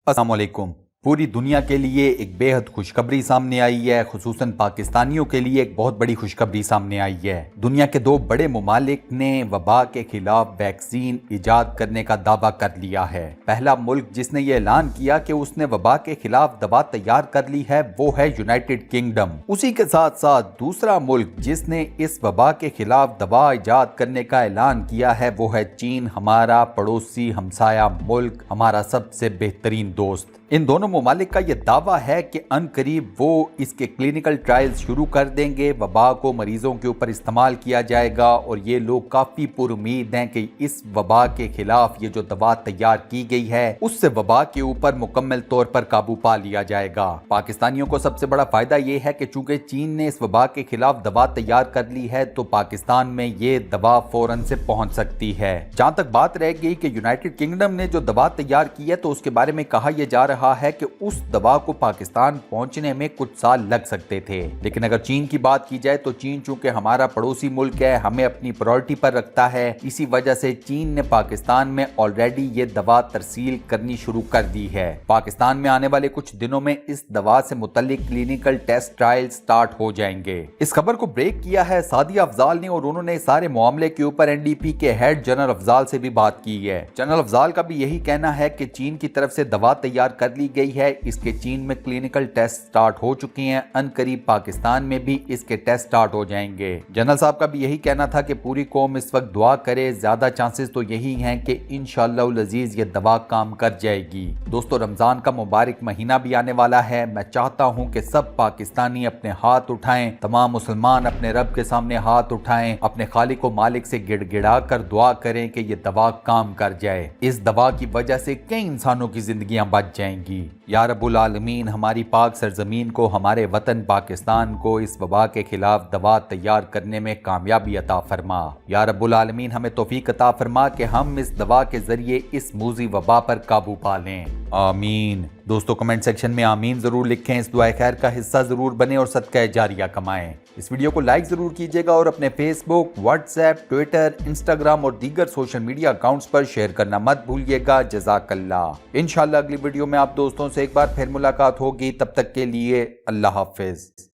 السلام علیکم۔ پوری دنیا کے لیے ایک بے حد خوشخبری سامنے آئی ہے، خصوصاً پاکستانیوں کے لیے ایک بہت بڑی خوشخبری سامنے آئی ہے۔ دنیا کے دو بڑے ممالک نے وبا کے خلاف ویکسین ایجاد کرنے کا دعویٰ کر لیا ہے۔ پہلا ملک جس نے یہ اعلان کیا کہ اس نے وبا کے خلاف دوا تیار کر لی ہے وہ ہے یونائٹڈ کنگڈم۔ اسی کے ساتھ ساتھ دوسرا ملک جس نے اس وبا کے خلاف دوا ایجاد کرنے کا اعلان کیا ہے وہ ہے چین، ہمارا پڑوسی ہمسایہ ملک، ہمارا سب سے بہترین دوست۔ ان دونوں ممالک کا یہ دعویٰ ہے کہ ان قریب وہ اس کے کلینیکل ٹرائلز شروع کر دیں گے، وبا کو مریضوں کے اوپر استعمال کیا جائے گا، اور یہ لوگ کافی پر امید ہیں کہ اس وبا کے خلاف یہ جو دوا تیار کی گئی ہے اس سے وبا کے اوپر مکمل طور پر قابو پا لیا جائے گا۔ پاکستانیوں کو سب سے بڑا فائدہ یہ ہے کہ چونکہ چین نے اس وبا کے خلاف دوا تیار کر لی ہے تو پاکستان میں یہ دوا فوراً سے پہنچ سکتی ہے۔ جہاں تک بات رہ گئی کہ یونائٹڈ کنگڈم نے جو دوا تیار کی ہے تو اس کے بارے میں کہا یہ جا رہا ہے کہ اس دوا کو پاکستان پہنچنے میں کچھ سال لگ سکتے تھے، لیکن اگر چین کی بات کی جائے تو چین چونکہ ہمارا پڑوسی ملک ہے، ہمیں اپنی پرائورٹی پر رکھتا ہے، اسی وجہ سے چین نے پاکستان میں آلریڈی یہ دوا ترسیل کرنی شروع کر دی ہے۔ پاکستان میں آنے والے کچھ دنوں میں اس دوا سے متعلق کلینیکل ٹیسٹ ٹرائل سٹارٹ ہو جائیں گے۔ اس خبر کو بریک کیا ہے سعدیہ افضال نے، اور انہوں نے سارے معاملے کے اوپر NDP کے ہیڈ جنرل افضال سے بھی بات کی ہے۔ جنرل افضال کا بھی یہی کہنا ہے کہ چین کی طرف سے دوا تیار کر لی گئی ہے، اس کے چین میں کلینیکل ٹیسٹ سٹارٹ ہو چکے ہیں، ان قریب پاکستان میں بھی اس کے ٹیسٹ سٹارٹ ہو جائیں گے۔ جنرل صاحب کا بھی یہی کہنا تھا کہ پوری قوم اس وقت دعا کرے، زیادہ چانسز تو یہی ہیں کہ انشاءاللہ العزیز یہ دوا کام کر جائے گی۔ دوستو، رمضان کا مبارک مہینہ بھی آنے والا ہے، میں چاہتا ہوں کہ سب پاکستانی اپنے ہاتھ اٹھائیں، تمام مسلمان اپنے رب کے سامنے ہاتھ اٹھائیں، اپنے خالق و مالک سے گڑ گڑا کر دعا کریں کہ یہ دوا کام کر جائے۔ اس دوا کی وجہ سے کئی انسانوں کی زندگیاں بچ جائیں گی۔ یا رب العالمین ہماری پاک سرزمین کو، ہمارے وطن پاکستان کو اس وبا کے خلاف دوا تیار کرنے میں کامیابی عطا فرما۔ یا رب العالمین ہمیں توفیق عطا فرما کہ ہم اس دوا کے ذریعے اس موذی وبا پر قابو پا لیں، آمین۔ دوستو، کمنٹ سیکشن میں آمین ضرور لکھیں، اس دعائے خیر کا حصہ ضرور بنیں اور صدقہ جاریہ کمائیں۔ اس ویڈیو کو لائک ضرور کیجئے گا اور اپنے فیس بک، واٹس ایپ، ٹویٹر، انسٹاگرام اور دیگر سوشل میڈیا اکاؤنٹس پر شیئر کرنا مت بھولیے گا۔ جزاک اللہ۔ انشاءاللہ اگلی ویڈیو میں آپ دوستوں سے ایک بار پھر ملاقات ہوگی، تب تک کے لیے اللہ حافظ۔